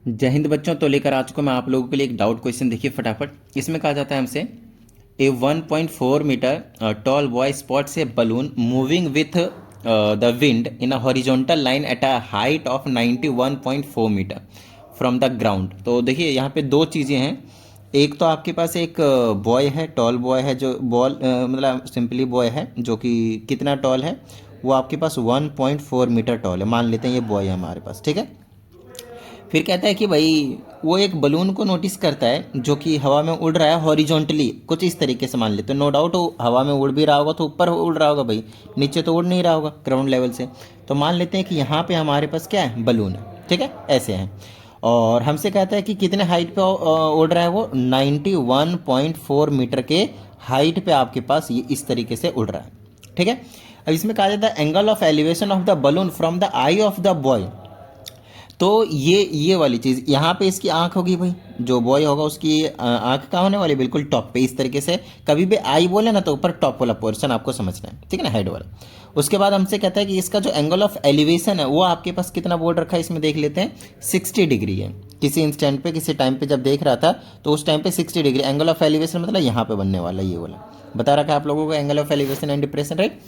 जय हिंद बच्चों। तो लेकर आ चुका मैं आप लोगों के लिए एक डाउट क्वेश्चन। देखिए फटाफट। इसमें कहा जाता है हमसे a 1.4 metre tall boy spots a balloon moving with the wind in a horizontal line at a height of 91.4 metre from the ground. तो देखिए यहाँ पे दो चीज़ें हैं। एक तो आपके पास एक बॉय है, टॉल बॉय है, जो बॉल मतलब सिंपली बॉय है जो कि कितना टॉल है, वो आपके पास 1.4 मीटर टॉल है। मान लेते हैं ये बॉय है हमारे पास, ठीक है। फिर कहता है कि भाई वो एक बलून को नोटिस करता है जो कि हवा में उड़ रहा है हॉरिजॉन्टली, कुछ इस तरीके से मान लेते हैं। नो डाउट वो हवा में उड़ भी रहा होगा तो ऊपर उड़ रहा होगा भाई, नीचे तो उड़ नहीं रहा होगा ग्राउंड लेवल से। तो मान लेते हैं कि यहाँ पे हमारे पास क्या है, बलून है, ठीक है, ऐसे है। और हमसे कहता है कि कितने हाइट पे उड़ रहा है वो, 91.4 मीटर के हाइट पे आपके पास ये इस तरीके से उड़ रहा है, ठीक है। अब इसमें कहा जाता है angle of elevation of the balloon from the I of the boy. तो ये वाली चीज़ यहाँ पे इसकी आंख होगी भाई, जो बॉय होगा उसकी आंख कहाँ होने वाली, बिल्कुल टॉप पे इस तरीके से। कभी भी आई बोले ना तो ऊपर टॉप वाला पोर्शन आपको समझना है, ठीक है ना, हेड वाला। उसके बाद हमसे कहता है कि इसका जो एंगल ऑफ एलिवेशन है वो आपके पास कितना बोल रखा है, इसमें देख लेते हैं 60 डिग्री है। किसी इंस्टेंट पे किसी टाइम पे जब देख रहा था तो उस टाइम पे 60 डिग्री एंगल ऑफ एलिवेशन मतलब यहाँ पे बनने वाला, ये वाला बता रखा है आप लोगों को, angle of elevation and depression, right.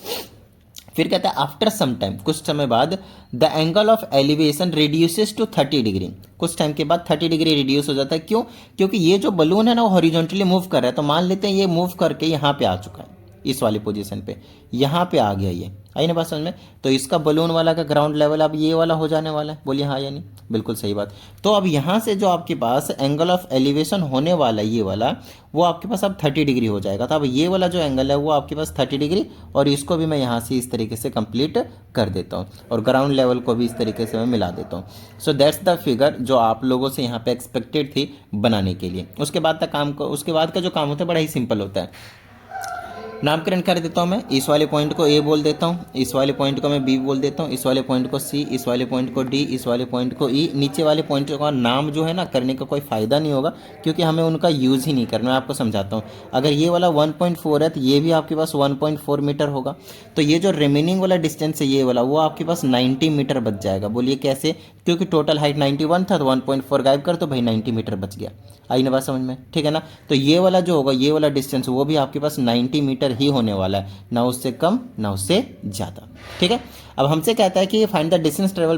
फिर कहता है आफ्टर सम टाइम, कुछ समय बाद, the angle of elevation reduces to 30 degree. कुछ टाइम के बाद 30 डिग्री रिड्यूस हो जाता है। क्यों? क्योंकि ये जो बलून है ना वो हॉरिजॉन्टली मूव कर रहा है। तो मान लेते हैं ये मूव करके यहाँ पे आ चुका है, इस वाली पोजीशन पे, यहाँ पे आ गया ये। आई ना बात समझ में? तो इसका बलून वाला का ग्राउंड लेवल अब ये वाला हो जाने वाला है। बोलिए हाँ या नहीं? बिल्कुल सही बात। तो अब यहाँ से जो आपके पास एंगल ऑफ एलिवेशन होने वाला है ये वाला, वो आपके पास अब 30 डिग्री हो जाएगा। तो अब ये वाला जो एंगल है वो आपके पास 30 डिग्री, और इसको भी मैं यहाँ से इस तरीके से कंप्लीट कर देता हूँ और ग्राउंड लेवल को भी इस तरीके से मैं मिला देता हूँ। सो दैट्स द फिगर जो आप लोगों से यहाँ पे एक्सपेक्टेड थी बनाने के लिए। उसके बाद का काम को, उसके बाद का जो काम होता है बड़ा ही सिंपल होता है। नामकरण कर देता हूँ मैं। इस वाले पॉइंट को ए बोल देता हूँ, इस वाले पॉइंट को मैं बी बोल देता हूँ, इस वाले पॉइंट को सी, इस वाले पॉइंट को डी, इस वाले पॉइंट को ई। नीचे वाले पॉइंट का नाम जो है ना करने का कोई फ़ायदा नहीं होगा, क्योंकि हमें उनका यूज़ ही नहीं करना। मैं आपको समझाता हूँ। अगर ये वाला 1.4 है तो ये भी आपके पास 1.4 मीटर होगा। तो ये जो रिमेनिंग वाला डिस्टेंस है ये वाला, वो आपके पास 90 मीटर बच जाएगा। बोलिए कैसे? क्योंकि टोटल हाइट 91 था तो 1.4 गायब कर तो भाई 90 मीटर बच गया। आई ना बात समझ में? ठीक है ना। तो ये वाला जो होगा, ये वाला डिस्टेंस वो भी आपके पास 90 मीटर ही होने वाला है, ना उससे कम ना उससे ज़्यादा, ठीक है। अब हमसे कहता है कि find the distance travel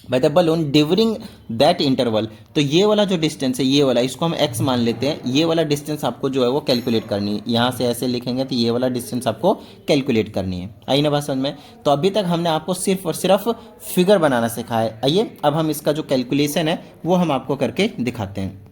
by the balloon during that interval. तो ये वाला जो डिस्टेंस है ये वाला, इसको हम x मान लेते हैं। ये वाला डिस्टेंस आपको जो है वो कैलकुलेट करनी है। यहाँ से ऐसे लिखेंगे तो ये वाला डिस्टेंस आपको कैलकुलेट करनी है। आई ना बात समझ में? तो अभी तक हमने आपको सिर्फ और सिर्फ फिगर बनाना सिखाया है। आइए अब हम इसका जो कैलकुलेशन है वो हम आपको करके दिखाते हैं।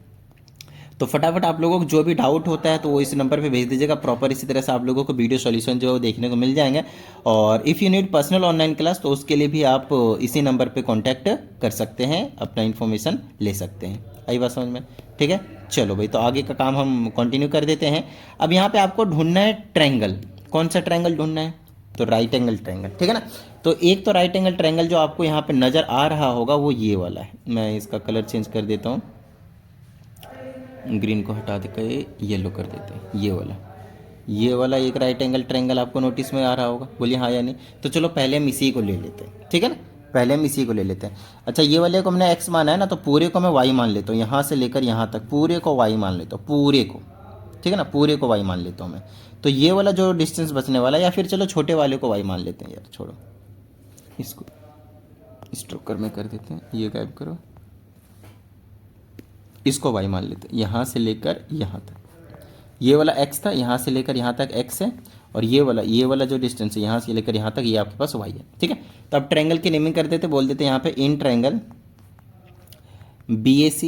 तो फटाफट आप लोगों को जो भी डाउट होता है तो वो इस नंबर पे भेज दीजिएगा प्रॉपर। इसी तरह से आप लोगों को वीडियो सॉल्यूशन जो देखने को मिल जाएंगे। और if you need personal online class तो उसके लिए भी आप इसी नंबर पे कांटेक्ट कर सकते हैं, अपना इन्फॉर्मेशन ले सकते हैं। आई बात समझ में? ठीक है, चलो भाई, तो आगे का काम हम कंटिन्यू कर देते हैं। अब यहाँ पे आपको ढूंढना है ट्रायंगल। कौन सा ट्रायंगल ढूंढना है? तो राइट एंगल ट्रायंगल, ठीक है ना। तो एक तो राइट एंगल ट्रायंगल जो आपको यहाँ पे नज़र आ रहा होगा वो ये वाला है। मैं इसका कलर चेंज कर देता हूँ, ग्रीन को हटा देकर येलो कर देते हैं। ये वाला एक राइट एंगल ट्रायंगल आपको नोटिस में आ रहा होगा। बोलिए हाँ या नहीं? तो चलो पहले हम इसी को ले लेते हैं, ठीक है ना। पहले हम इसी को ले लेते हैं। अच्छा, ये वाले को हमने एक्स माना है ना, तो पूरे को मैं वाई मान लेता हूँ। यहाँ से लेकर यहाँ तक पूरे को वाई मान लेता हूँ, पूरे को, ठीक है ना, पूरे को वाई मान लेता हूँ मैं। तो ये वाला जो डिस्टेंस बचने वाला है, या फिर चलो छोटे वाले को वाई मान लेते हैं। यार छोड़ो इसको, स्ट्रोकर में कर देते हैं, ये गायब करो, इसको वाई मान लेते हैं। यहाँ से लेकर यहाँ तक ये वाला x था, यहाँ से लेकर यहाँ तक x है, और ये वाला जो डिस्टेंस है यहाँ से लेकर यहाँ तक ये आपके पास y है, ठीक है। तो अब ट्रायंगल की नेमिंग कर देते, बोल देते हैं यहाँ पे इन ट्रायंगल BAC,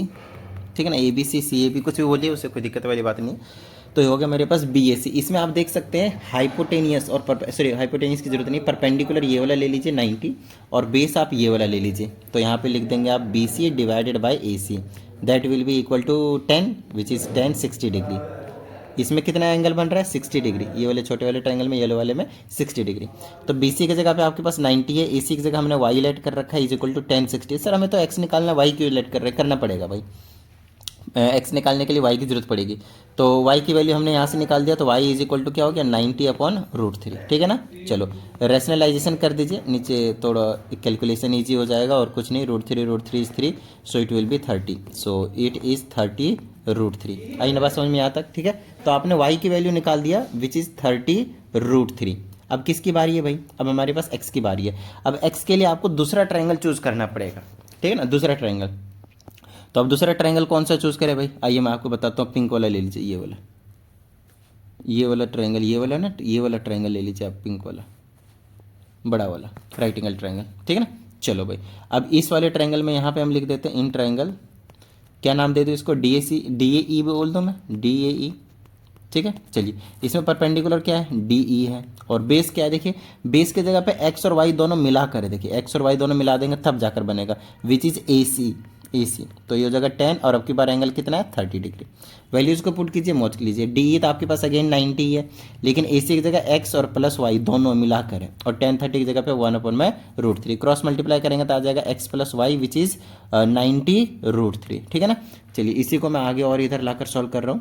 ठीक है ना, ABC CAB कुछ भी बोलिए, उससे कोई दिक्कत वाली बात नहीं है। तो ये हो गया मेरे पास BAC। इसमें आप देख सकते हैं हाइपोटेनियस और सॉरी हाइपोटेनियस की जरूरत नहीं, परपेंडिकुलर ये वाला ले लीजिए 90, और बेस आप ये वाला ले लीजिए। तो यहाँ पे लिख देंगे आप BC divided by AC, that will be equal to 10 which is 10 60 degree. इसमें कितना एंगल बन रहा है? 60 डिग्री। ये वाले छोटे वाले ट्रायंगल में, येलो वाले में 60 डिग्री। तो BC की जगह पे आपके पास 90 है, AC की जगह हमने Y लेट कर रखा है इज इक्वल टू 10 60। सर हमें तो X निकालना, Y क्यों लेट कर रहे, करना पड़ेगा भाई। एक्स निकालने के लिए वाई की जरूरत पड़ेगी। तो वाई की वैल्यू हमने यहाँ से निकाल दिया, तो वाई इज इक्वल टू क्या हो गया 90/√3, ठीक है ना। चलो रेशनलाइजेशन कर दीजिए, नीचे थोड़ा कैलकुलेशन ईजी हो जाएगा और कुछ नहीं, √3 is 3, so it will be 30, so it is 30√3। आई ना बात समझ में यहाँ तक, ठीक है। तो आपने वाई की वैल्यू निकाल दिया विच इज़ 30√3। अब किसकी बारी है भाई, अब हमारे पास एक्स की बारी है। अब एक्स के लिए आपको दूसरा ट्रायंगल चूज करना पड़ेगा, ठीक है ना, दूसरा ट्रायंगल। तो अब दूसरा ट्रायंगल कौन सा चूज करें भाई, आइए मैं आपको बताता हूँ। पिंक वाला ले लीजिए, ये वाला ट्रायंगल, ये वाला ना, ये वाला ट्रायंगल ले लीजिए आप, पिंक वाला, बड़ा वाला राइट एंगल ट्रायंगल, ठीक है ना। चलो भाई, अब इस वाले ट्रायंगल में यहाँ पे हम लिख देते हैं इन ट्रायंगल, क्या नाम दे दो इसको, DAE बोल दो मैं, DAE, ठीक है। चलिए इसमें परपेंडिकुलर क्या है, DE है, और बेस क्या है, देखिए बेस की जगह पे एक्स और वाई दोनों मिला कर है, देखिए एक्स और वाई दोनों मिला देंगे तब जाकर बनेगा, विच इज AC। तो ये हो जाएगा 10, और अब की बार एंगल कितना है 30 डिग्री। वैल्यूज को पुट कीजिए, मौज लीजिए। DE तो आपके पास अगेन 90 है, लेकिन AC की जगह एक्स और प्लस वाई दोनों मिला कर है, और 10/30 की जगह पे 1/√3 क्रॉस मल्टीप्लाई करेंगे तो आ जाएगा x plus y which is 90√3, ठीक है ना। चलिए इसी को मैं आगे और इधर लाकर सॉल्व कर रहा हूँ।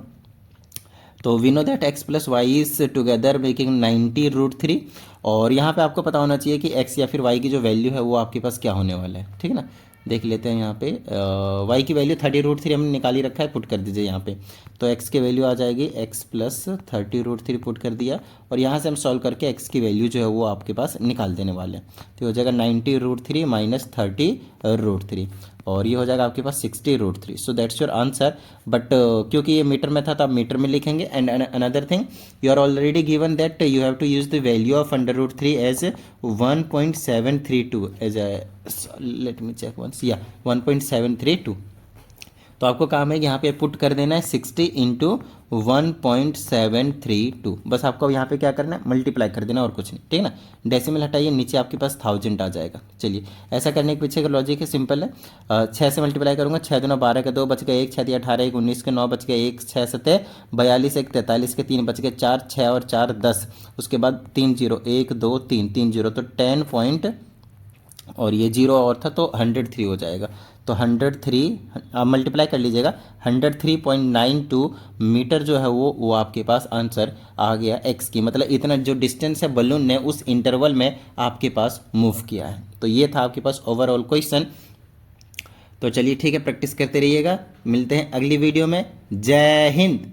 तो we know that x plus y is together making 90√3, और यहाँ पे आपको पता होना चाहिए कि एक्स या फिर वाई की जो वैल्यू है वो आपके पास क्या होने वाला है, ठीक है ना। देख लेते हैं यहाँ पे, वाई की वैल्यू 30√3 हमने निकाल ही रखा है, पुट कर दीजिए यहाँ पे। तो एक्स की वैल्यू आ जाएगी एक्स प्लस 30√3 पुट कर दिया, और यहाँ से हम सॉल्व करके एक्स की वैल्यू जो है वो आपके पास निकाल देने वाले हैं। तो हो जाएगा 90√3 माइनस 30√3, और ये हो जाएगा आपके पास 60√3। So that's your answer. But क्योंकि ये मीटर में था तो आप मीटर में लिखेंगे। And another thing, you are already given that you have to use the value of √3 as 1.732 as let me check once, या 1.732। तो आपको काम है कि यहाँ पे पुट कर देना है 60 इंटू 1.732, बस आपको यहाँ पे क्या करना है, मल्टीप्लाई कर देना और कुछ नहीं, ठीक है ना। डेसिमल हटाइए, नीचे आपके पास 1000 आ जाएगा। चलिए ऐसा करने के पीछे का लॉजिक है, सिंपल है। 6 से मल्टीप्लाई करूँगा, 6 दूना 12 के 2 बच गए 1, 6 18 1 19 के 9 बच गए 1, 6 7 42 1 43 के 3 बच गए 4, 6 और 4 10, उसके बाद 3 0 1 2 3 3 0, तो 10 पॉइंट, और ये 0 और था तो 103 हो जाएगा। तो 103 आप मल्टीप्लाई कर लीजिएगा, 103.92 मीटर जो है वो आपके पास आंसर आ गया एक्स की, मतलब इतना जो डिस्टेंस है बलून ने उस इंटरवल में आपके पास मूव किया है। तो ये था आपके पास ओवरऑल क्वेश्चन। तो चलिए ठीक है, प्रैक्टिस करते रहिएगा, मिलते हैं अगली वीडियो में। जय हिंद।